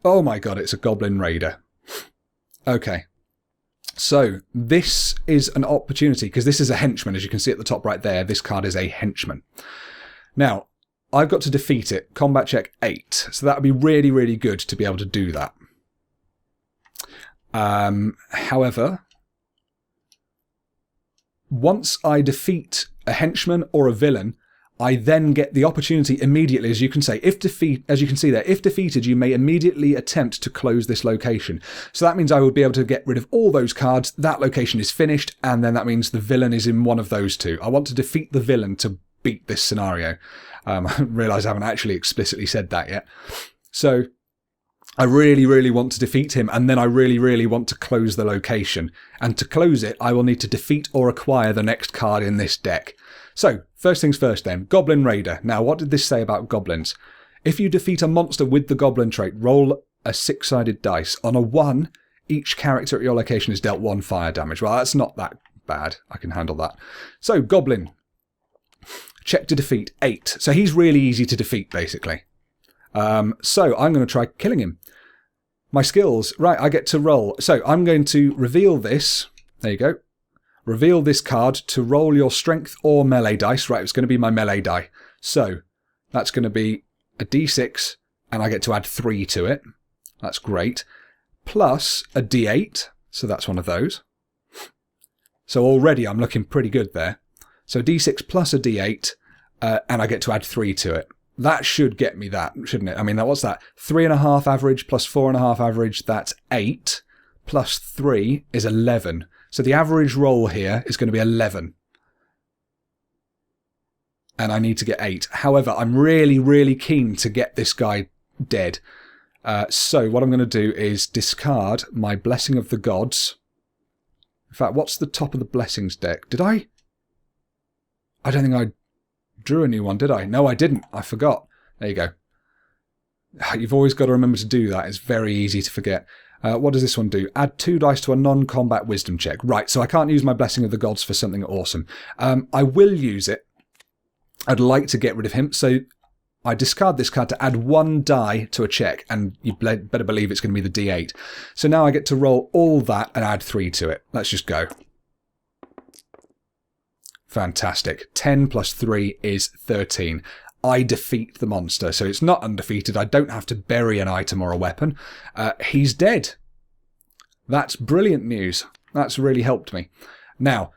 Oh my god, it's a goblin raider. Okay. So, this is an opportunity, because this is a henchman, as you can see at the top right there. This card is a henchman. Now, I've got to defeat it. Combat check 8. So that would be really, really good to be able to do that. However, once I defeat a henchman or a villain, I then get the opportunity immediately, as you can say, as you can see there, if defeated, you may immediately attempt to close this location. So that means I would be able to get rid of all those cards, that location is finished, and then that means the villain is in one of those two. I want to defeat the villain to beat this scenario. I realise I haven't actually explicitly said that yet. So I really, really want to defeat him, and then I really, really want to close the location. And to close it, I will need to defeat or acquire the next card in this deck. So, first things first then, Goblin Raider. Now, what did this say about goblins? If you defeat a monster with the goblin trait, roll a 6-sided dice. On a 1, each character at your location is dealt 1 fire damage. Well, that's not that bad. I can handle that. So, Goblin. Check to defeat, 8. So he's really easy to defeat, basically. So I'm going to try killing him. My skills. Right, I get to roll. So I'm going to reveal this. There you go. Reveal this card to roll your strength or melee dice. Right, it's going to be my melee die. So that's going to be a d6, and I get to add 3 to it. That's great. Plus a d8. So that's one of those. So already I'm looking pretty good there. So d6 plus a d8, and I get to add 3 to it. That should get me that, shouldn't it? I mean, what's that? 3.5 average plus 4.5 average, that's 8. Plus 3 is 11. So the average roll here is going to be 11. And I need to get 8. However, I'm really, really keen to get this guy dead. So what I'm going to do is discard my Blessing of the Gods. In fact, what's the top of the Blessings deck? Did I don't think I drew a new one, did I? No, I didn't. I forgot. There you go. You've always got to remember to do that. It's very easy to forget. What does this one do? Add 2 dice to a non-combat wisdom check. Right, so I can't use my Blessing of the Gods for something awesome. I will use it. I'd like to get rid of him, so I discard this card to add 1 die to a check, and you better believe it's going to be the D8. So now I get to roll all that and add 3 to it. Let's just go. Fantastic. 10 plus 3 is 13. I defeat the monster, so it's not undefeated. I don't have to bury an item or a weapon. He's dead. That's brilliant news. That's really helped me. Now,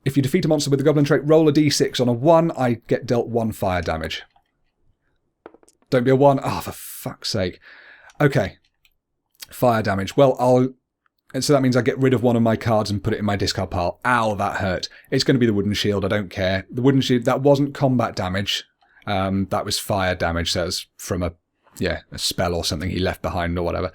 if you defeat a monster with the goblin trait, roll a d6. On a 1, I get dealt 1 fire damage. Don't be a 1. Oh, for fuck's sake. Okay. Fire damage. Well, so that means I get rid of one of my cards and put it in my discard pile. Ow, that hurt. It's going to be the wooden shield. I don't care. The wooden shield, that wasn't combat damage. That was fire damage. So it was from a spell or something he left behind or whatever.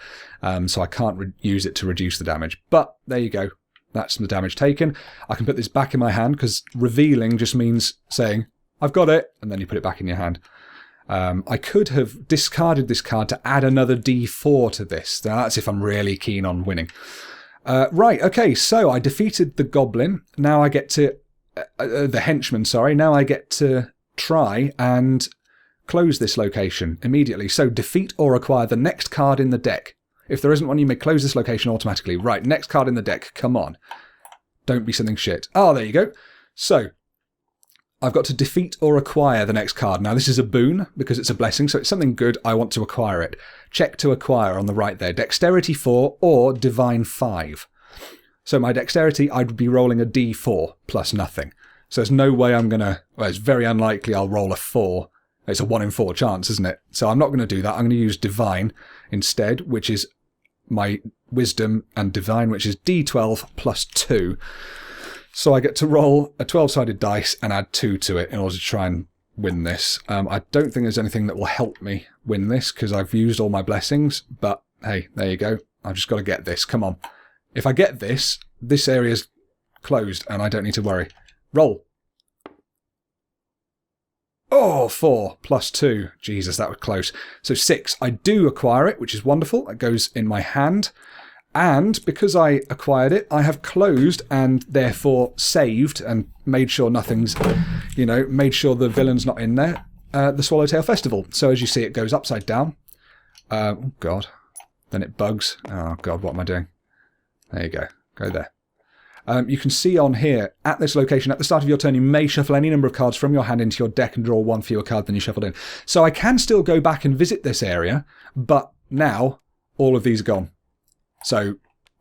So I can't use it to reduce the damage. But there you go. That's the damage taken. I can put this back in my hand because revealing just means saying, I've got it. And then you put it back in your hand. I could have discarded this card to add another d4 to this. Now, that's if I'm really keen on winning. Right, okay, so I defeated the goblin. Now I get to... the henchman, sorry. Now I get to try and close this location immediately. So defeat or acquire the next card in the deck. If there isn't one, you may close this location automatically. Right, next card in the deck. Come on. Don't be something shit. Oh, there you go. So... I've got to defeat or acquire the next card. Now, this is a boon because it's a blessing, so it's something good. I want to acquire it. Check to acquire on the right there. Dexterity 4 or Divine 5. So my dexterity, I'd be rolling a d4 plus nothing. So there's no way I'm going to... Well, it's very unlikely I'll roll a 4. It's a 1 in 4 chance, isn't it? So I'm not going to do that. I'm going to use Divine instead, which is my Wisdom, and Divine, which is d12 plus 2. So I get to roll a 12-sided dice and add 2 to it in order to try and win this. I don't think there's anything that will help me win this because I've used all my blessings. But hey, there you go. I've just got to get this. Come on. If I get this, this area's closed and I don't need to worry. Roll. Oh, 4 plus 2. Jesus, that was close. So 6. I do acquire it, which is wonderful. It goes in my hand. And because I acquired it, I have closed and therefore saved and made sure nothing's, made sure the villain's not in there, the Swallowtail Festival. So as you see, it goes upside down. Oh, God. then it bugs. Oh god, what am I doing? There you go. Go there. You can see on here, at this location, at the start of your turn, you may shuffle any number of cards from your hand into your deck and draw one fewer card than you shuffled in. So I can still go back and visit this area, but now all of these are gone. So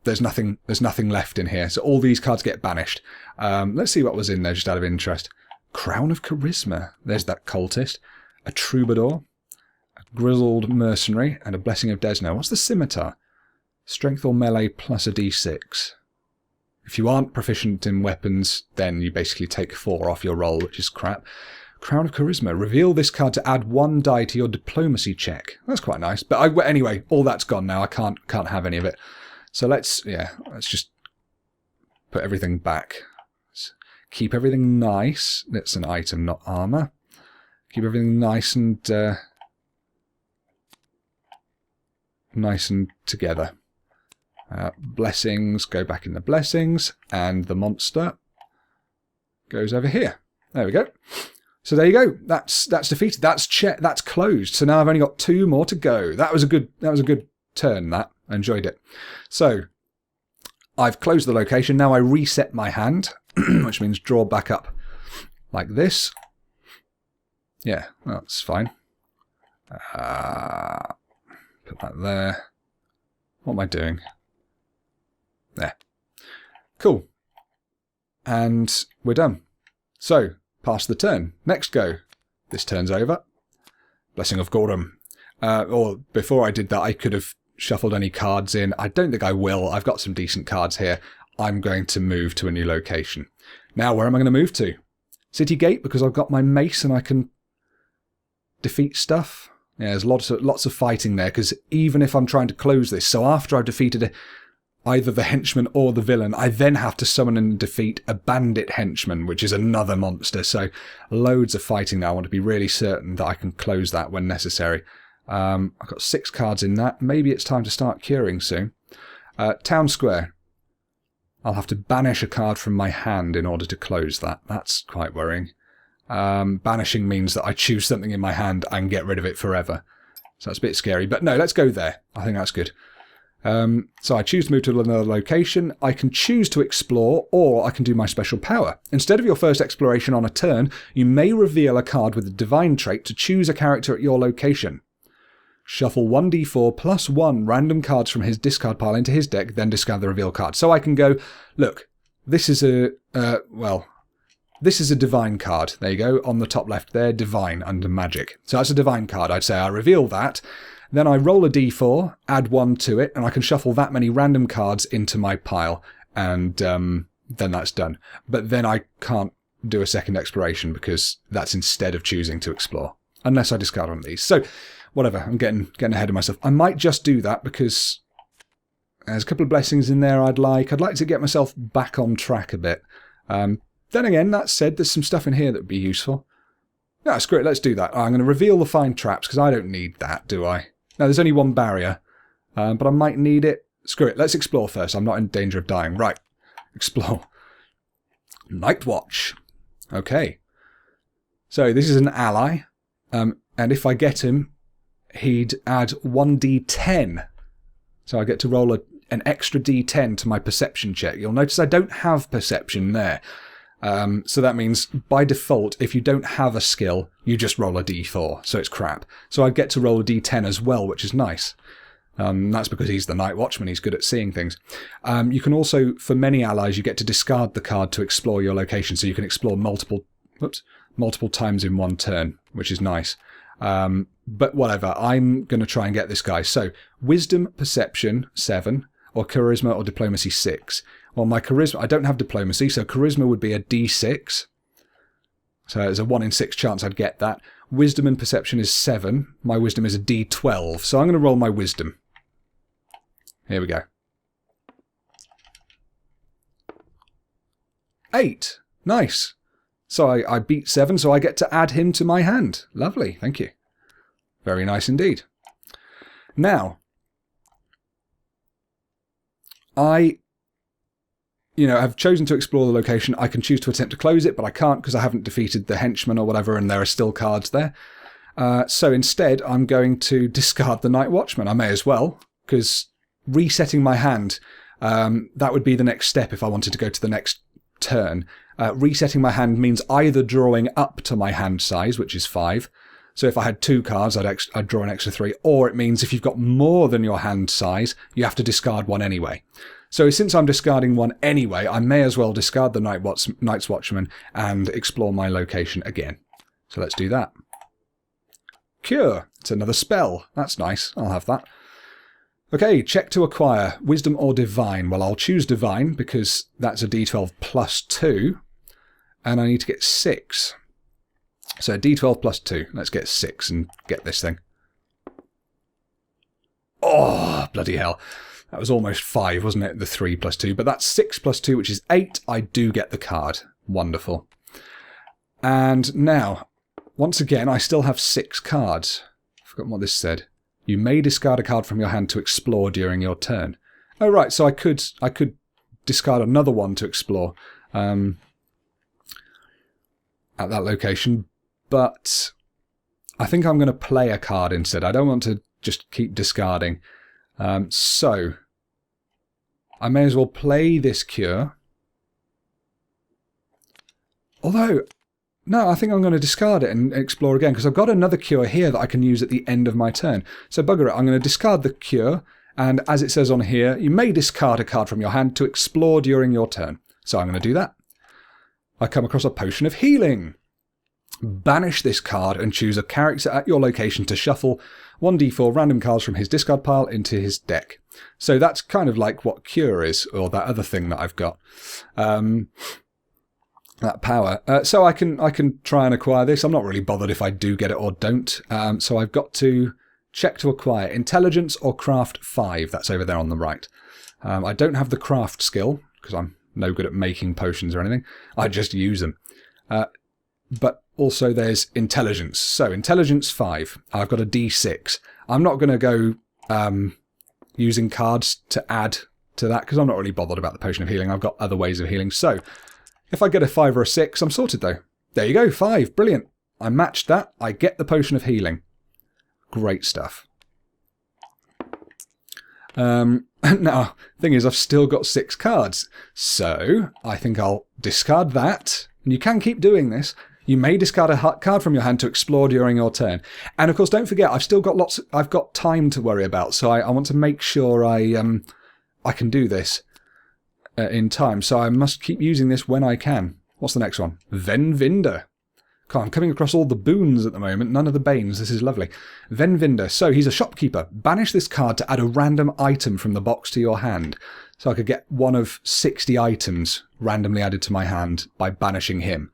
there's nothing left in here. So all these cards get banished. Let's see what was in there, just out of interest. Crown of Charisma. There's that cultist. A troubadour. A grizzled mercenary. And a blessing of Desno. What's the scimitar? Strength or melee plus a d6. If you aren't proficient in weapons, then you basically take 4 off your roll, which is crap. Crown of Charisma. Reveal this card to add 1 die to your diplomacy check. That's quite nice. But anyway, all that's gone now. I can't have any of it. So let's just put everything back. Let's keep everything nice. That's an item, not armor. Keep everything nice and together. Blessings go back in the blessings, and the monster goes over here. There we go. So there you go. That's defeated. That's closed. So now I've only got 2 more to go. That was a good turn. That I enjoyed it. So I've closed the location. Now I reset my hand, which means draw back up like this. Yeah, that's fine. Put that there. What am I doing? There. Cool. And we're done. So, pass the turn. Next go. This turn's over. Blessing of Gorum. Or before I did that, I could have shuffled any cards in. I don't think I will. I've got some decent cards here. I'm going to move to a new location. Now, where am I going to move to? City Gate, because I've got my mace and I can defeat stuff. Yeah, there's lots of fighting there, because even if I'm trying to close this, so after I've defeated either the henchman or the villain, I then have to summon and defeat a bandit henchman, which is another monster. So loads of fighting now. I want to be really certain that I can close that when necessary. I've got 6 cards in that. Maybe it's time to start curing soon. Town Square. I'll have to banish a card from my hand in order to close that. That's quite worrying. Banishing means that I choose something in my hand and get rid of it forever. So that's a bit scary. But no, let's go there. I think that's good. So I choose to move to another location. I can choose to explore, or I can do my special power. Instead of your first exploration on a turn, you may reveal a card with a divine trait to choose a character at your location. Shuffle 1d4 plus 1 random cards from his discard pile into his deck, then discard the reveal card. So I can go, look, this is a divine card. There you go, on the top left there, divine under magic. So that's a divine card. I'd say I reveal that. Then I roll a d4, add 1 to it, and I can shuffle that many random cards into my pile, and then that's done. But then I can't do a second exploration, because that's instead of choosing to explore, unless I discard one of these. So, whatever, I'm getting ahead of myself. I might just do that, because there's a couple of blessings in there I'd like to get myself back on track a bit. Then again, that said, there's some stuff in here that would be useful. No, screw it, let's do that. I'm going to reveal the fine traps, because I don't need that, do I? No, there's only 1 barrier, but I might need it. Screw it, let's explore first. I'm not in danger of dying. Right, explore. Night Watch. Okay. So this is an ally, and if I get him, he'd add 1d10. So I get to roll an extra d10 to my perception check. You'll notice I don't have perception there. So that means, by default, if you don't have a skill, you just roll a d4, so it's crap. So I get to roll a d10 as well, which is nice. That's because he's the Night Watchman, he's good at seeing things. You can also, for many allies, you get to discard the card to explore your location, so you can explore multiple times in one turn, which is nice. But whatever, I'm going to try and get this guy. So, Wisdom, Perception, 7, or Charisma or Diplomacy, 6. Well, my Charisma, I don't have Diplomacy, so Charisma would be a d6. So there's a 1 in 6 chance I'd get that. Wisdom and Perception is 7. My Wisdom is a d12, so I'm going to roll my Wisdom. Here we go. 8. Nice. So I beat 7, so I get to add him to my hand. Lovely, thank you. Very nice indeed. Now, I've chosen to explore the location. I can choose to attempt to close it, but I can't because I haven't defeated the henchman or whatever, and there are still cards there. So instead, I'm going to discard the Night Watchman. I may as well, because resetting my hand, that would be the next step if I wanted to go to the next turn. Resetting my hand means either drawing up to my hand size, which is 5. So if I had 2 cards, I'd draw an extra 3. Or it means if you've got more than your hand size, you have to discard one anyway. So since I'm discarding one anyway, I may as well discard the Night's Watchman and explore my location again. So let's do that. Cure. It's another spell. That's nice. I'll have that. Okay, check to acquire. Wisdom or Divine? Well, I'll choose Divine because that's a D12 plus 2. And I need to get 6. So D12 plus 2. Let's get 6 and get this thing. Oh, bloody hell. That was almost 5, wasn't it? The 3 plus 2. But that's 6 plus 2, which is 8. I do get the card. Wonderful. And now, once again, I still have 6 cards. I've forgotten what this said. You may discard a card from your hand to explore during your turn. Oh, right. So I could discard another one to explore at that location. But I think I'm going to play a card instead. I don't want to just keep discarding. So I may as well play this cure. Although, no, I think I'm going to discard it and explore again because I've got another cure here that I can use at the end of my turn. So bugger it, I'm going to discard the cure. And as it says on here, you may discard a card from your hand to explore during your turn. So I'm going to do that. I come across a potion of healing. Banish this card and choose a character at your location to shuffle 1d4 random cards from his discard pile into his deck. So that's kind of like what Cure is, or that other thing that I've got. That power. So I can try and acquire this. I'm not really bothered if I do get it or don't. So I've got to check to acquire Intelligence or Craft 5. That's over there on the right. I don't have the Craft skill because I'm no good at making potions or anything. I just use them. But also there's Intelligence. So Intelligence 5. I've got a D6. I'm not going to go using cards to add to that because I'm not really bothered about the Potion of Healing. I've got other ways of healing. So if I get a 5 or a 6, I'm sorted though. There you go, 5. Brilliant. I matched that. I get the Potion of Healing. Great stuff. Now, thing is, I've still got 6 cards. So I think I'll discard that. And you can keep doing this. You may discard a card from your hand to explore during your turn. And of course, don't forget, I've got time to worry about. So I want to make sure I can do this in time. So I must keep using this when I can. What's the next one? Venvinder. God, I'm coming across all the boons at the moment, none of the banes. This is lovely. Venvinder. So he's a shopkeeper. Banish this card to add a random item from the box to your hand. So I could get one of 60 items randomly added to my hand by banishing him.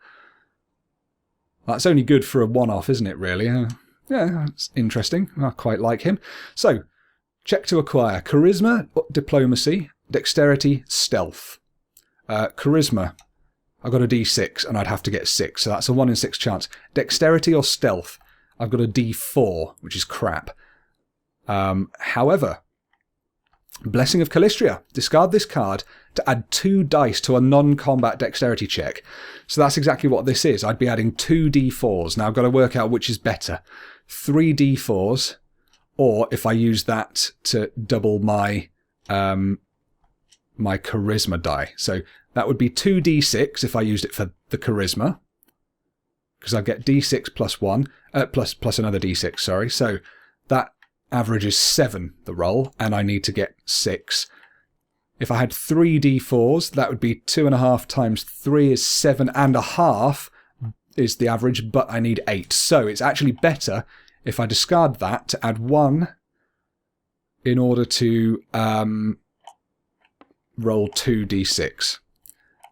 That's only good for a one-off, isn't it, really? Yeah, it's interesting. I quite like him. So, check to acquire. Charisma, Diplomacy, Dexterity, Stealth. Charisma. I've got a D6 and I'd have to get 6, so that's a 1 in 6 chance. Dexterity or Stealth. I've got a D4, which is crap. However, Blessing of Calistria. Discard this card to add 2 dice to a non-combat dexterity check. So that's exactly what this is. I'd be adding 2 D4s. Now I've got to work out which is better. 3 D4s, or if I use that to double my my charisma die. So that would be 2 D6 if I used it for the charisma. Because I get D6 plus 1, plus another D6, sorry. So that average is 7, the roll, and I need to get 6. If I had 3 D4s, that would be 2.5 times 3 is 7.5 is the average, but I need 8. So it's actually better if I discard that to add 1 in order to roll 2 D6.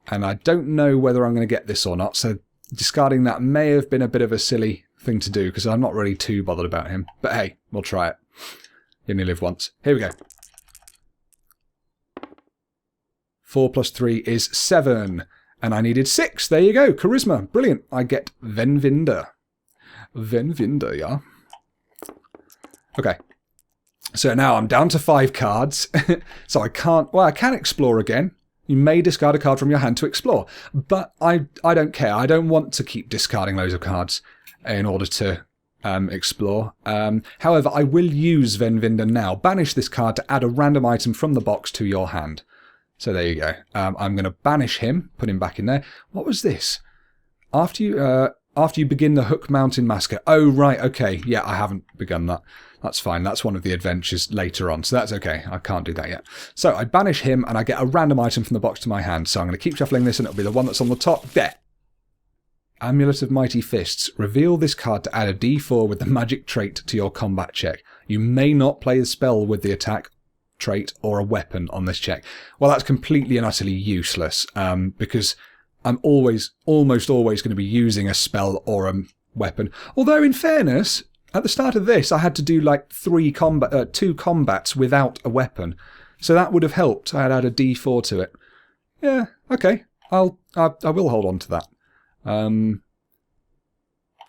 And I don't know whether I'm going to get this or not, so discarding that may have been a bit of a silly thing to do because I'm not really too bothered about him. But hey, we'll try it. You only live once. Here we go. 4 plus 3 is 7. And I needed 6. There you go. Charisma. Brilliant. I get Venvinder. Venvinder, yeah. Okay. So now I'm down to 5 cards. So I can't... Well, I can explore again. You may discard a card from your hand to explore. But I don't care. I don't want to keep discarding loads of cards in order to explore. However, I will use Venvinda now. Banish this card to add a random item from the box to your hand. So there you go. I'm going to banish him, put him back in there. What was this? After you begin the Hook Mountain Massacre. Oh, right, okay. Yeah, I haven't begun that. That's fine. That's one of the adventures later on, so that's okay. I can't do that yet. So I banish him, and I get a random item from the box to my hand. So I'm going to keep shuffling this, and it'll be the one that's on the top. There. Amulet of Mighty Fists. Reveal this card to add a d4 with the magic trait to your combat check. You may not play the spell with the attack trait or a weapon on this check. Well, that's completely and utterly useless, because I'm almost always going to be using a spell or a weapon. Although, in fairness, at the start of this, I had to do like 2 combats without a weapon. So that would have helped. I had added a d4 to it. Yeah, okay. I will hold on to that. Of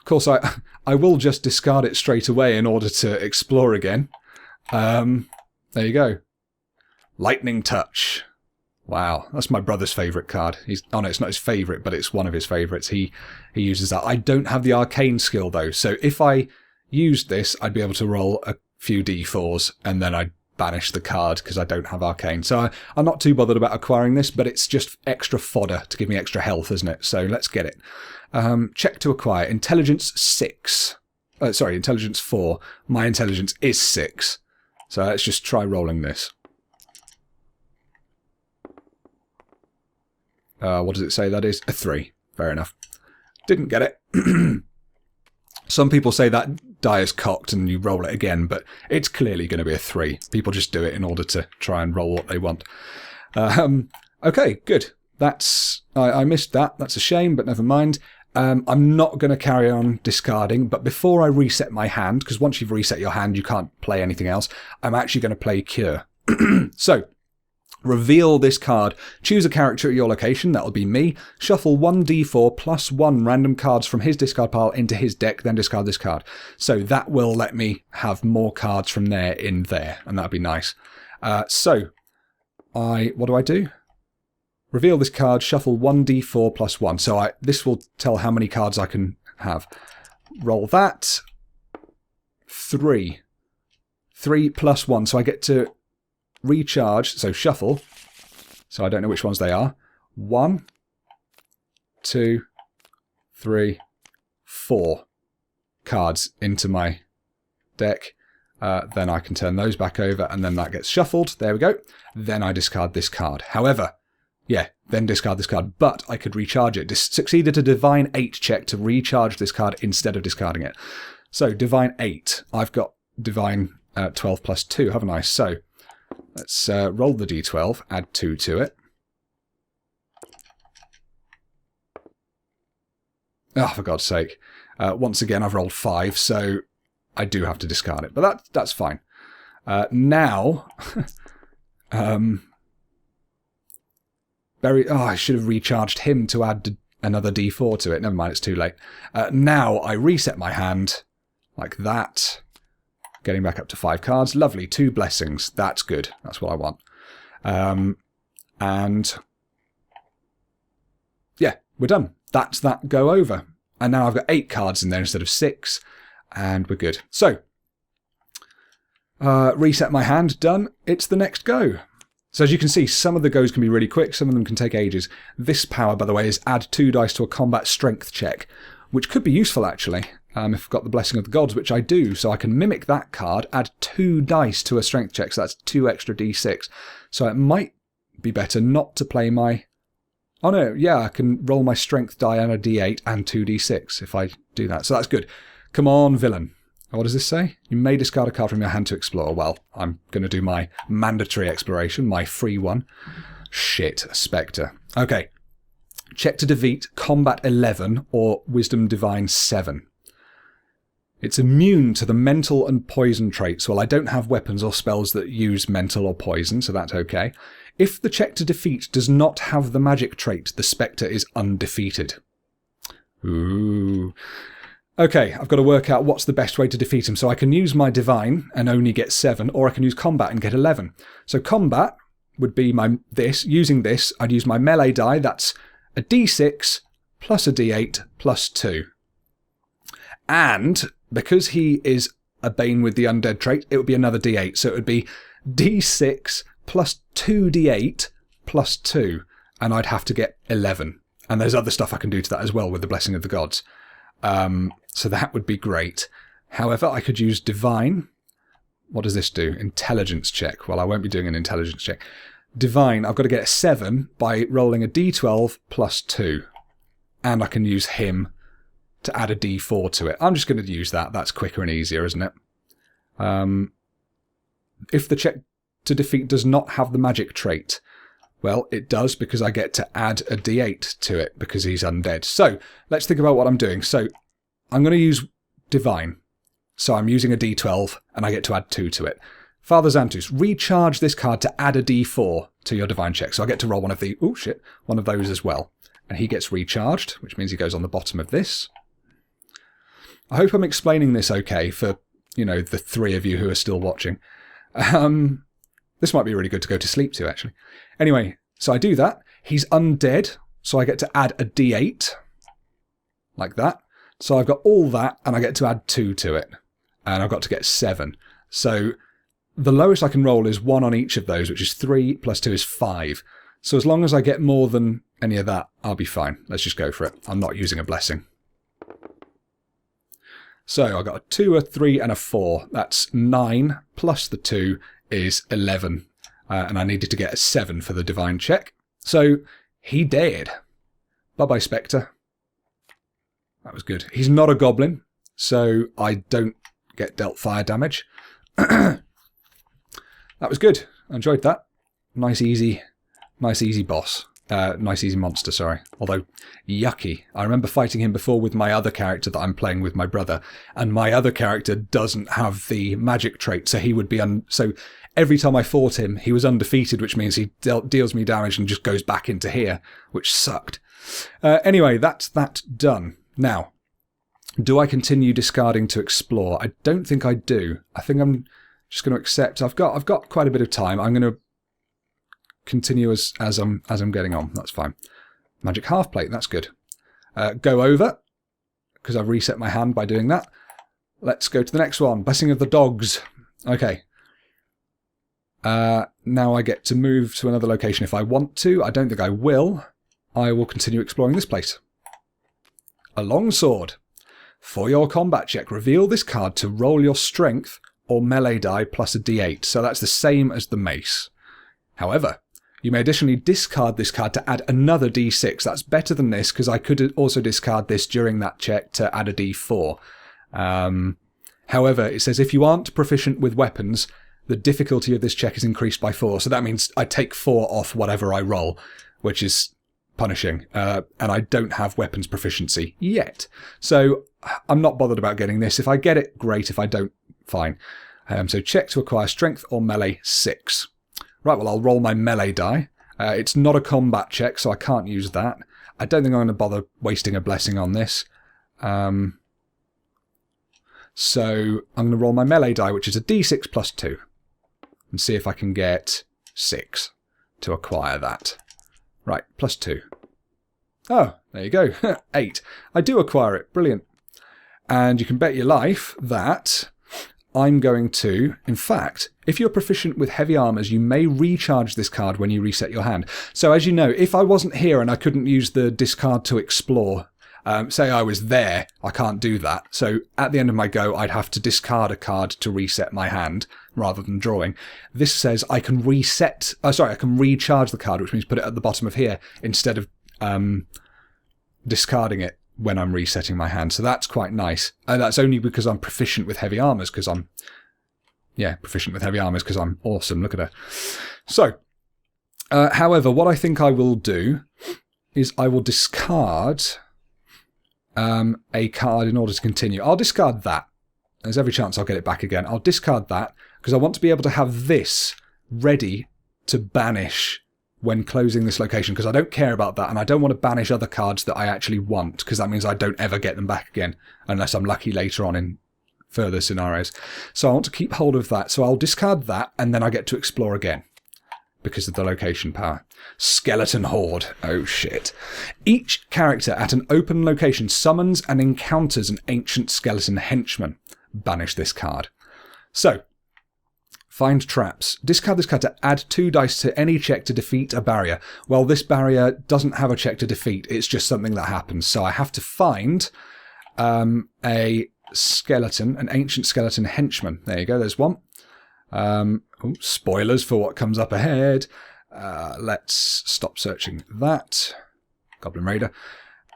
course, I will just discard it straight away in order to explore again. There you go. Lightning Touch. Wow, that's my brother's favourite card. Oh no, it's not his favourite, but it's one of his favourites. He uses that. I don't have the arcane skill though, so if I used this, I'd be able to roll a few d4s and then I'd banish the card because I don't have arcane. So I'm not too bothered about acquiring this, but it's just extra fodder to give me extra health, isn't it? So let's get it. Check to acquire. Intelligence 6. Intelligence 4. My intelligence is 6. So let's just try rolling this. What does it say that is? A 3. Fair enough. Didn't get it. Some people say that die is cocked and you roll it again, but it's clearly going to be a 3. People just do it in order to try and roll what they want. Okay, good. I missed that. That's a shame, but never mind. I'm not going to carry on discarding, but before I reset my hand, because once you've reset your hand, you can't play anything else, I'm actually going to play Cure. So, reveal this card. Choose a character at your location, that'll be me. Shuffle 1d4 plus 1 random cards from his discard pile into his deck, then discard this card. So that will let me have more cards from there in there, and that'd be nice. What do I do? Reveal this card, shuffle 1d4 plus 1. So this will tell how many cards I can have. Roll that. 3. 3 plus 1, so I get to recharge, so shuffle, so I don't know which ones they are. 1, 2, 3, 4 cards into my deck. Then I can turn those back over, and then that gets shuffled. There we go. Then I discard this card. However, then discard this card, but I could recharge it. Succeeded a Divine 8 check to recharge this card instead of discarding it. So, Divine 8. I've got Divine 12 plus 2, haven't I? So, let's roll the d12, add 2 to it. Oh, for God's sake. Once again, I've rolled 5, so I do have to discard it. But that's fine. Now, I should have recharged him to add another d4 to it. Never mind, it's too late. Now, I reset my hand like that. Getting back up to 5 cards. Lovely. 2 blessings. That's good. That's what I want. And yeah, we're done. That's that go over. And now I've got 8 cards in there instead of 6. And we're good. So, reset my hand. Done. It's the next go. So as you can see, some of the goes can be really quick. Some of them can take ages. This power, by the way, is add 2 dice to a combat strength check, which could be useful, actually. If I've got the Blessing of the Gods, which I do, so I can mimic that card, add 2 dice to a strength check, so that's 2 extra d6. So it might be better not to play my... Oh no, yeah, I can roll my strength die and a d8 and 2 d6 if I do that. So that's good. Come on, villain. What does this say? You may discard a card from your hand to explore. Well, I'm going to do my mandatory exploration, my free one. Shit, a Spectre. Okay. Check to defeat Combat 11 or Wisdom Divine 7. It's immune to the mental and poison traits. Well, I don't have weapons or spells that use mental or poison, so that's okay. If the check to defeat does not have the magic trait, the Spectre is undefeated. Ooh. Okay, I've got to work out what's the best way to defeat him. So I can use my Divine and only get 7, or I can use Combat and get 11. So Combat would be using this, I'd use my melee die, that's a d6 plus a d8 plus 2. And because he is a Bane with the undead trait, it would be another d8. So it would be d6 plus 2d8 plus 2. And I'd have to get 11. And there's other stuff I can do to that as well with the Blessing of the Gods. So that would be great. However, I could use Divine. What does this do? Intelligence check. Well, I won't be doing an intelligence check. Divine, I've got to get a 7 by rolling a d12 plus 2. And I can use him to add a d4 to it. I'm just going to use that. That's quicker and easier, isn't it? If the check to defeat does not have the magic trait, well, it does because I get to add a d8 to it because he's undead. So let's think about what I'm doing. So I'm going to use Divine. So I'm using a d12 and I get to add 2 to it. Father Xantus, recharge this card to add a d4 to your Divine check. So I get to roll one of one of those as well. And he gets recharged, which means he goes on the bottom of this. I hope I'm explaining this okay for, the 3 of you who are still watching. This might be really good to go to sleep to, actually. Anyway, so I do that. He's undead, so I get to add a d8. Like that. So I've got all that, and I get to add 2 to it. And I've got to get 7. So the lowest I can roll is 1 on each of those, which is 3 plus 2 is 5. So as long as I get more than any of that, I'll be fine. Let's just go for it. I'm not using a blessing. So I got a 2, a 3, and a 4. That's 9, plus the 2 is 11. And I needed to get a 7 for the Divine check. So he dared. Bye-bye, Spectre. That was good. He's not a goblin, so I don't get dealt fire damage. That was good. I enjoyed that. Nice, easy boss. Nice, easy monster, sorry. Although, yucky. I remember fighting him before with my other character that I'm playing with my brother, and my other character doesn't have the magic trait, so he would be... So every time I fought him, he was undefeated, which means he deals me damage and just goes back into here, which sucked. Anyway, that's that done. Now, do I continue discarding to explore? I don't think I do. I think I'm just going to accept. I've got quite a bit of time. I'm going to continue as I'm getting on. That's fine. Magic half plate. That's good. Go over because I've reset my hand by doing that. Let's go to the next one. Blessing of the Dogs. Okay. Now I get to move to another location if I want to. I don't think I will. I will continue exploring this place. A longsword. For your combat check, reveal this card to roll your strength or melee die plus a d8. So that's the same as the mace. However, you may additionally discard this card to add another d6. That's better than this because I could also discard this during that check to add a d4. However, it says if you aren't proficient with weapons, the difficulty of this check is increased by 4. So that means I take 4 off whatever I roll, which is punishing. And I don't have weapons proficiency yet. So I'm not bothered about getting this. If I get it, great. If I don't, fine. So check to acquire strength or melee 6. Right, well, I'll roll my melee die. It's not a combat check, so I can't use that. I don't think I'm going to bother wasting a blessing on this. So I'm going to roll my melee die, which is a d6 plus 2. And see if I can get 6 to acquire that. Right, plus 2. Oh, there you go. 8. I do acquire it. Brilliant. And you can bet your life that I'm going to... In fact, if you're proficient with heavy armors, you may recharge this card when you reset your hand. So as you know, if I wasn't here and I couldn't use the discard to explore, say I was there, I can't do that. So at the end of my go, I'd have to discard a card to reset my hand rather than drawing. This says I can I can recharge the card, which means put it at the bottom of here instead of discarding it when I'm resetting my hand. So that's quite nice. And that's only because I'm proficient with heavy armors, because I'm awesome. Look at her. So, however, what I think I will do is I will discard a card in order to continue. I'll discard that. There's every chance I'll get it back again. I'll discard that because I want to be able to have this ready to banish when closing this location, because I don't care about that, and I don't want to banish other cards that I actually want, because that means I don't ever get them back again, unless I'm lucky later on in further scenarios. So I want to keep hold of that. So I'll discard that, and then I get to explore again. because of the location power. Skeleton Horde. Oh shit. Each character at an open location summons and encounters an ancient skeleton henchman. Banish this card. So, find traps. Discard this card to add 2 dice to any check to defeat a barrier. Well, this barrier doesn't have a check to defeat. It's just something that happens. So I have to find a skeleton, an ancient skeleton henchman. There you go, there's one. Spoilers for what comes up ahead. Let's stop searching that. Goblin Raider.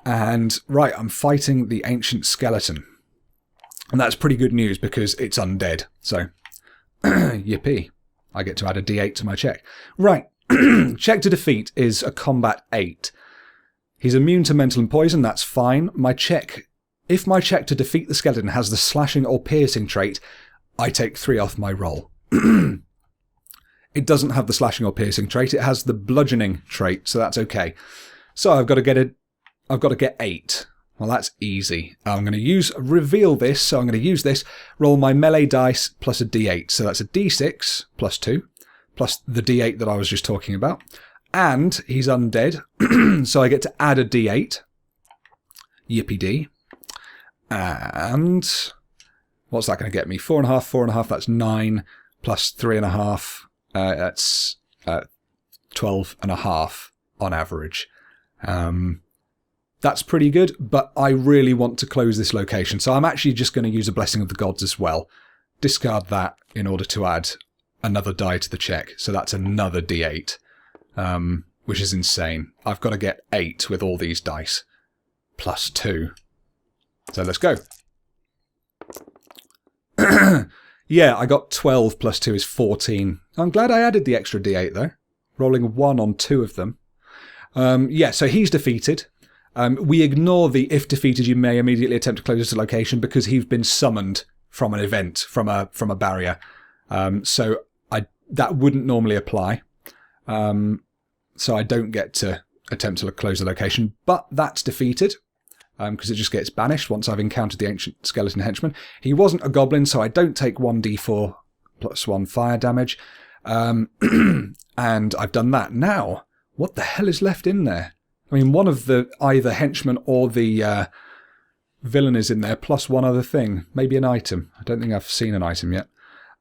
And, right, I'm fighting the ancient skeleton. And that's pretty good news because it's undead. So, yippee. I get to add a d8 to my check. Right, check to defeat is a combat 8. He's immune to mental and poison, that's fine. If my check to defeat the skeleton has the slashing or piercing trait, I take 3 off my roll. It doesn't have the slashing or piercing trait. It has the bludgeoning trait, so that's okay. So I've got to get 8. Well, that's easy. I'm going to reveal this, so I'm going to use this, roll my melee dice plus a d8. So that's a d6 plus 2, plus the d8 that I was just talking about. And he's undead, so I get to add a d8. Yippee-dee. And what's that going to get me? 4.5, 4.5, that's 9, plus 3.5, that's 12.5 on average. That's pretty good, but I really want to close this location, so I'm actually just going to use a Blessing of the Gods as well. Discard that in order to add another die to the check, so that's another d8, which is insane. I've got to get 8 with all these dice, plus 2. So let's go. Yeah, I got 12 plus 2 is 14. I'm glad I added the extra d8 though. Rolling 1 on 2 of them. Yeah, so he's defeated. We ignore the if defeated you may immediately attempt to close this location because he's been summoned from an event, from a barrier. So that wouldn't normally apply. So I don't get to attempt to close the location, but that's defeated. Because it just gets banished once I've encountered the ancient skeleton henchman. He wasn't a goblin, so I don't take 1d4 plus 1 fire damage. And I've done that. Now, what the hell is left in there? I mean, one of the either henchman or the villain is in there, plus one other thing. Maybe an item. I don't think I've seen an item yet.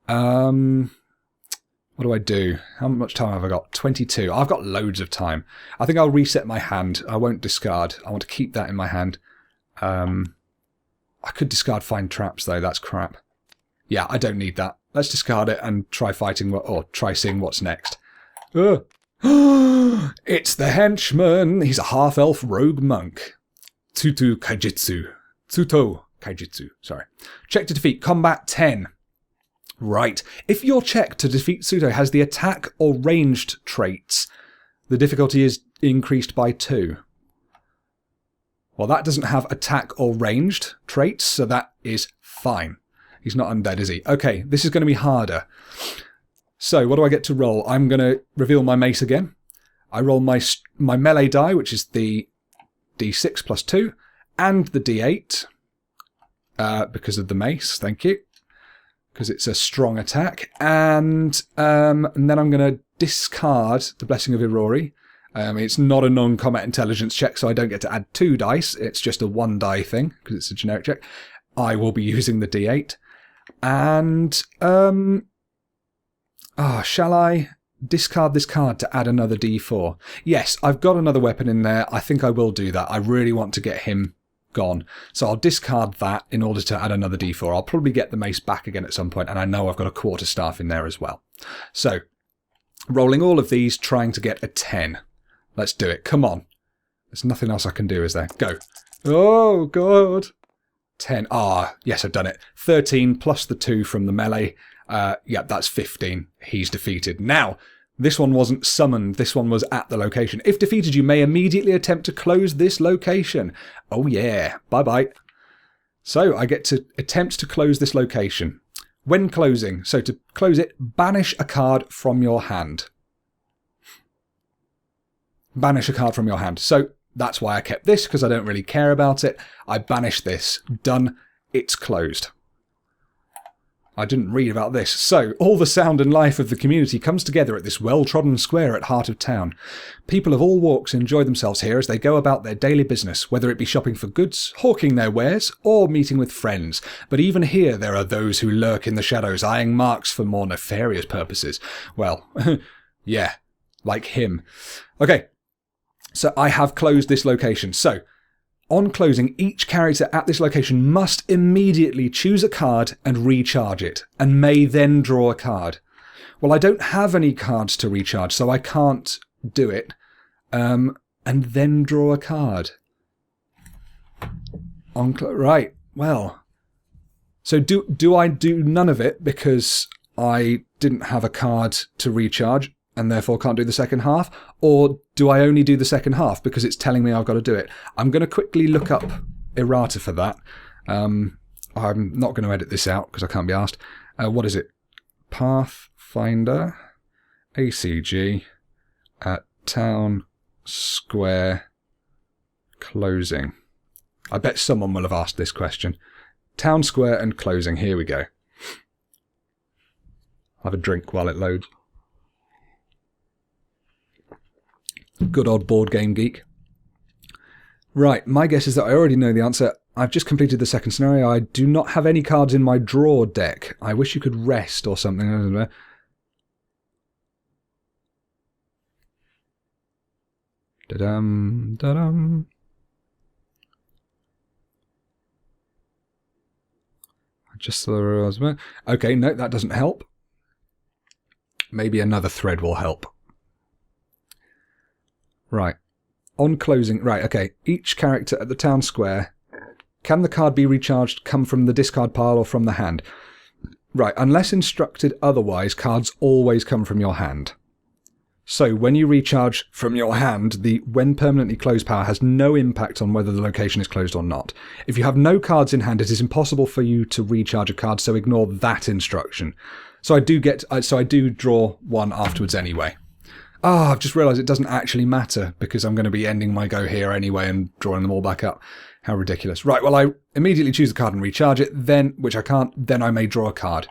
What do I do? How much time have I got? 22. I've got loads of time. I think I'll reset my hand. I won't discard. I want to keep that in my hand. I could discard Find Traps, though. That's crap. Yeah, I don't need that. Let's discard it and try fighting, or try seeing what's next. It's the henchman. He's a half-elf rogue monk. Tsuto Kaijitsu. Sorry. Check to defeat. Combat 10. Right. If your check to defeat Tsuto has the attack or ranged traits, the difficulty is increased by 2. Well, that doesn't have attack or ranged traits, so that is fine. He's not undead, is he? Okay, this is going to be harder. So, what do I get to roll? I'm going to reveal my mace again. I roll my melee die, which is the d6 plus 2, and the d8, because of the mace, thank you. Because it's a strong attack. And then I'm going to discard the Blessing of Irori. It's not a non-combat intelligence check, so I don't get to add 2 dice. It's just a 1 die thing, because it's a generic check. I will be using the d8. And, shall I discard this card to add another d4? Yes, I've got another weapon in there. I think I will do that. I really want to get him gone. So I'll discard that in order to add another d4. I'll probably get the mace back again at some point, and I know I've got a quarterstaff in there as well. So, rolling all of these, trying to get a 10. Let's do it. Come on. There's nothing else I can do, is there? Go. Oh, God. 10. Yes, I've done it. 13 plus the 2 from the melee. That's 15. He's defeated. Now, this one wasn't summoned. This one was at the location. If defeated, you may immediately attempt to close this location. Oh, yeah. Bye-bye. So, I get to attempt to close this location. When closing, so to close it, banish a card from your hand. Banish a card from your hand. So, that's why I kept this, because I don't really care about it. I banish this. Done. It's closed. I didn't read about this. So, all the sound and life of the community comes together at this well-trodden square at heart of town. People of all walks enjoy themselves here as they go about their daily business, whether it be shopping for goods, hawking their wares, or meeting with friends. But even here there are those who lurk in the shadows, eyeing marks for more nefarious purposes. Well, yeah, like him. Okay, so I have closed this location. So, on closing, each character at this location must immediately choose a card and recharge it, and may then draw a card. Well, I don't have any cards to recharge, so I can't do it, and then draw a card. Right, well, so do I do none of it because I didn't have a card to recharge and therefore can't do the second half? Or do I only do the second half because it's telling me I've got to do it? I'm going to quickly look up errata for that. I'm not going to edit this out because I can't be asked. What is it? Pathfinder ACG at Town Square closing. I bet someone will have asked this question. Town Square and closing. Here we go. I'll have a drink while it loads. Good old board game geek. Right, my guess is that I already know the answer. I've just completed the second scenario. I do not have any cards in my draw deck. I wish you could rest or something. I don't know. Da-dum, da-dum. Just okay, no, that doesn't help. Maybe another thread will help. Right. On closing, right, okay. Each character at the town square, can the card be recharged, come from the discard pile or from the hand? Right, unless instructed otherwise, cards always come from your hand. So when you recharge from your hand, the when permanently closed power has no impact on whether the location is closed or not. If you have no cards in hand, it is impossible for you to recharge a card, so ignore that instruction. So I do draw one afterwards anyway. I've just realised it doesn't actually matter because I'm going to be ending my go here anyway and drawing them all back up. How ridiculous. Right, well, I immediately choose the card and recharge it, then, which I can't, then I may draw a card.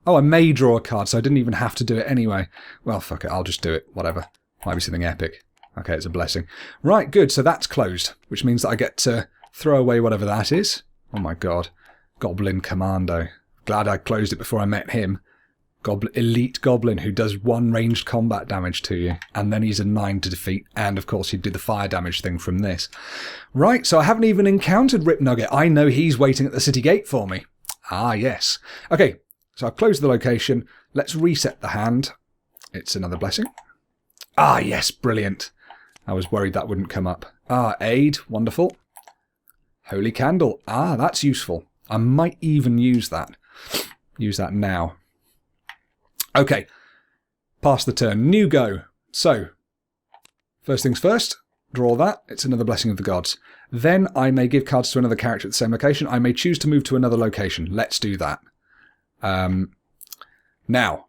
Oh, I may draw a card, so I didn't even have to do it anyway. Well, fuck it, I'll just do it, whatever. Might be something epic. Okay, it's a blessing. Right, good, so that's closed, which means that I get to throw away whatever that is. Oh my god. Goblin Commando. Glad I closed it before I met him. Elite Goblin who does 1 ranged combat damage to you, and then he's a 9 to defeat, and of course he'd do the fire damage thing from this. Right, so I haven't even encountered Ripnugget. I know he's waiting at the city gate for me. Ah, yes. Okay, so I've closed the location. Let's reset the hand. It's another blessing. Ah, yes, brilliant. I was worried that wouldn't come up. Ah, aid, wonderful. Holy candle. Ah, that's useful. I might even use that. Use that now. Okay, pass the turn. New go. So, first things first, draw that. It's another blessing of the gods. Then I may give cards to another character at the same location. I may choose to move to another location. Let's do that. Now,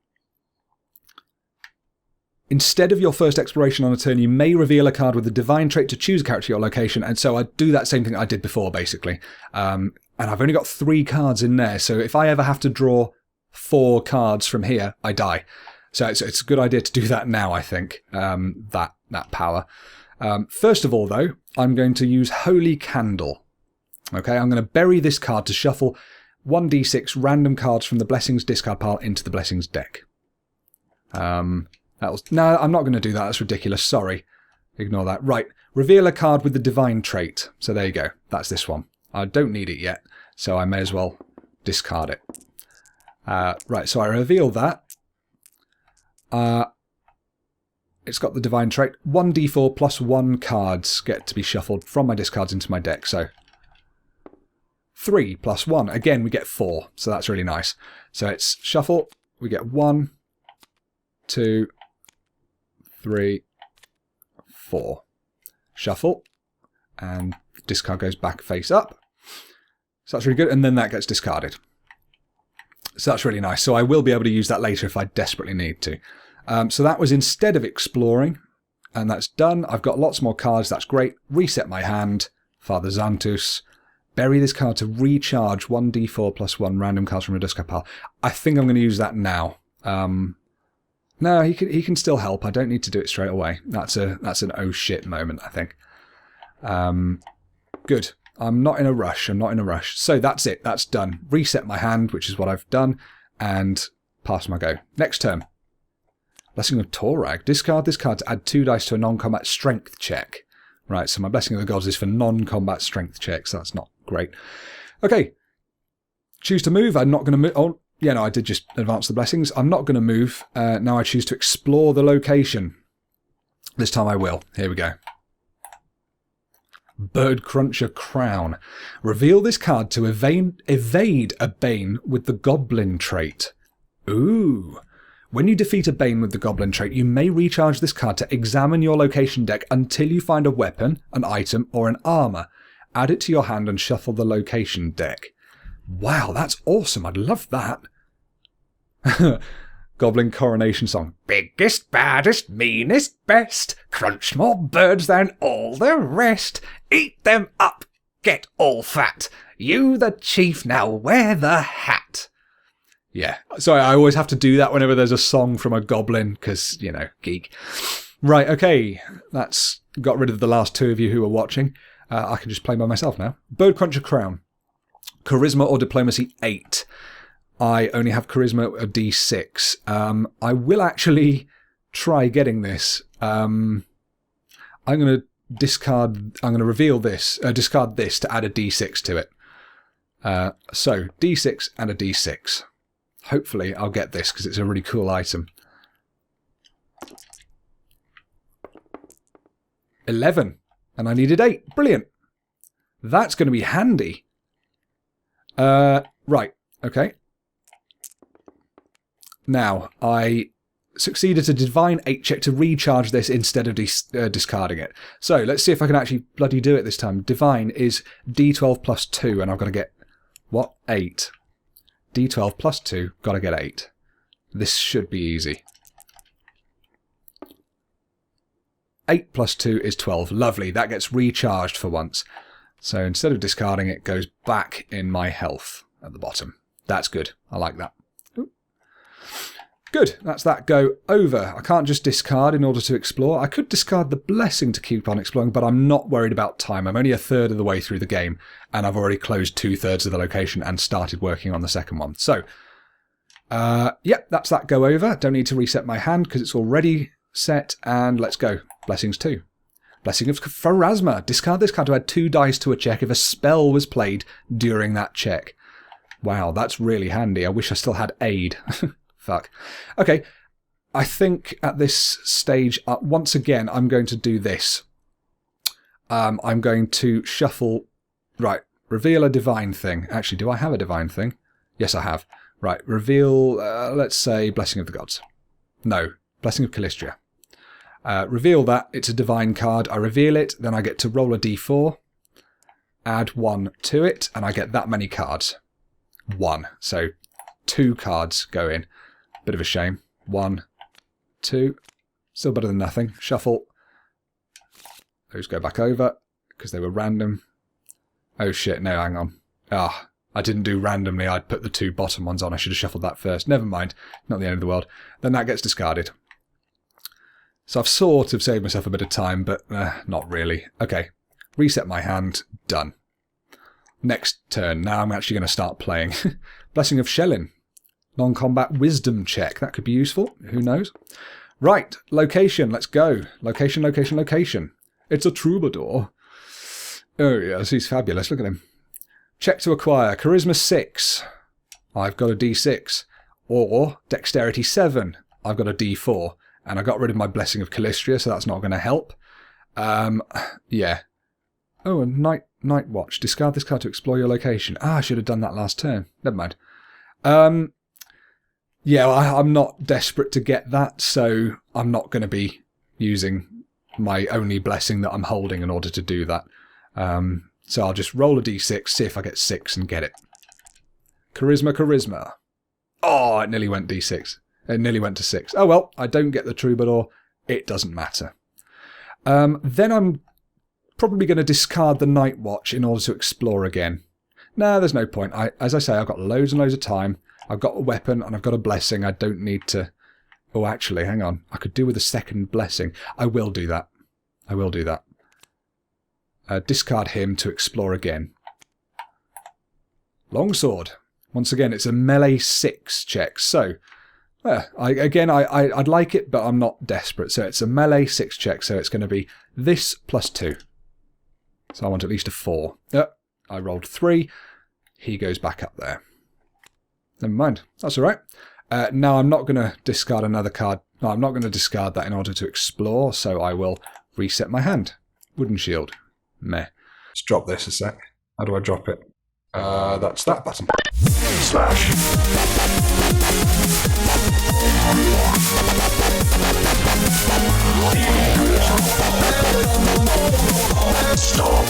instead of your first exploration on a turn, you may reveal a card with the divine trait to choose a character to your location. And so I do that same thing I did before, basically. And I've only got 3 cards in there. So if I ever have to draw 4 cards from here, I die. So it's a good idea to do that now, I think, that power. First of all, though, I'm going to use Holy Candle. Okay, I'm going to bury this card to shuffle 1d6 random cards from the Blessings discard pile into the Blessings deck. No, I'm not going to do that. That's ridiculous. Sorry. Ignore that. Right, reveal a card with the divine trait. So there you go. That's this one. I don't need it yet, so I may as well discard it. Right, so I reveal that. It's got the divine trait. 1d4 plus 1 cards get to be shuffled from my discards into my deck. So 3 plus 1. Again, we get 4. So that's really nice. So it's shuffle. We get 1, 2, 3, 4. Shuffle. And the discard goes back face up. So that's really good. And then that gets discarded. So that's really nice. So I will be able to use that later if I desperately need to. So that was instead of exploring. And that's done. I've got lots more cards. That's great. Reset my hand. Father Xantus. Bury this card to recharge 1d4 plus 1 random cards from a discard pile. I think I'm going to use that now. No, he can still help. I don't need to do it straight away. That's an oh shit moment, I think. Good. I'm not in a rush. So that's it. That's done. Reset my hand, which is what I've done, and pass my go. Next turn. Blessing of Torag. Discard this card to add 2 dice to a non-combat strength check. Right, so my Blessing of the Gods is for non-combat strength checks. That's not great. Okay. Choose to move. I'm not going to move. Oh, yeah, no, I did just advance the blessings. I'm not going to move. Now I choose to explore the location. This time I will. Here we go. Bird Cruncher Crown. Reveal this card to evade a Bane with the Goblin trait. Ooh. When you defeat a Bane with the Goblin trait, you may recharge this card to examine your location deck until you find a weapon, an item, or an armor. Add it to your hand and shuffle the location deck. Wow, that's awesome. I'd love that. Goblin Coronation Song. Biggest, baddest, meanest, best. Crunch more birds than all the rest. Eat them up. Get all fat. You the chief, now wear the hat. Yeah, sorry, I always have to do that whenever there's a song from a goblin, because, you know, geek. Right, okay, that's got rid of the last 2 of you who are watching. I can just play by myself now. Bird Cruncher Crown. Charisma or Diplomacy 8. I only have Charisma of D6. I will actually try getting this. I'm going to reveal this, discard this to add a D6 to it. So, D6 and a D6. Hopefully I'll get this because it's a really cool item. 11. And I needed 8. Brilliant. That's going to be handy. Right. Okay. Now, I succeeded to Divine 8 check to recharge this instead of discarding it. So, let's see if I can actually bloody do it this time. Divine is D12 plus 2, and I've got to get, what? 8. D12 plus 2, got to get 8. This should be easy. 8 plus 2 is 12. Lovely, that gets recharged for once. So instead of discarding it, goes back in my health at the bottom. That's good, I like that. Ooh. Good, that's that go over. I can't just discard in order to explore. I could discard the blessing to keep on exploring, but I'm not worried about time. I'm only a third of the way through the game, and I've already closed 2/3 of the location and started working on the second one. So, yep, that's that go over. Don't need to reset my hand because it's already set, and let's go. Blessings 2. Blessing of Pharasma. Discard this card to add 2 dice to a check if a spell was played during that check. Wow, that's really handy. I wish I still had aid. Fuck. Okay, I think at this stage, once again, I'm going to do this. I'm going to shuffle... Right, reveal a divine thing. Actually, do I have a divine thing? Yes, I have. Right, reveal, let's say, Blessing of the Gods. No, Blessing of Calistria. Reveal that. It's a divine card. I reveal it, then I get to roll a d4, add 1 to it, and I get that many cards. 1. So 2 cards go in. Bit of a shame. 1, 2. Still better than nothing. Shuffle. Those go back over because they were random. Oh shit, no, hang on. Ah, I didn't do randomly. I'd put the 2 bottom ones on. I should have shuffled that first. Never mind. Not the end of the world. Then that gets discarded. So I've sort of saved myself a bit of time, but not really. Okay. Reset my hand. Done. Next turn. Now I'm actually going to start playing. Blessing of Shellin. Non-combat wisdom check. That could be useful. Who knows? Right. Location. Let's go. Location, location, location. It's a troubadour. Oh, yes. He's fabulous. Look at him. Check to acquire. Charisma 6. I've got a D6. Or Dexterity 7. I've got a D4. And I got rid of my Blessing of Calistria, so that's not going to help. Yeah. Oh, and Night Watch. Discard this card to explore your location. Ah, I should have done that last turn. Never mind. Yeah, I'm not desperate to get that, so I'm not going to be using my only blessing that I'm holding in order to do that. So I'll just roll a d6, see if I get 6 and get it. Charisma, charisma. Oh, it nearly went d6. It nearly went to 6. Oh well, I don't get the troubadour. It doesn't matter. Then I'm probably going to discard the Night Watch in order to explore again. No, there's no point. As I say, I've got loads and loads of time. I've got a weapon and I've got a blessing. I don't need to... Oh, actually, hang on. I could do with a second blessing. I will do that. I will do that. Discard him to explore again. Longsword. Once again, it's a melee 6 check. So, I'd like it, but I'm not desperate. So it's a melee 6 check. So it's going to be this plus 2. So I want at least a 4. I rolled 3. He goes back up there. Never mind. That's all right. Now I'm not going to discard another card. No, I'm not going to discard that in order to explore. So I will reset my hand. Wooden shield. Meh. Let's drop this a sec. How do I drop it? That's that button. Slash. Stop.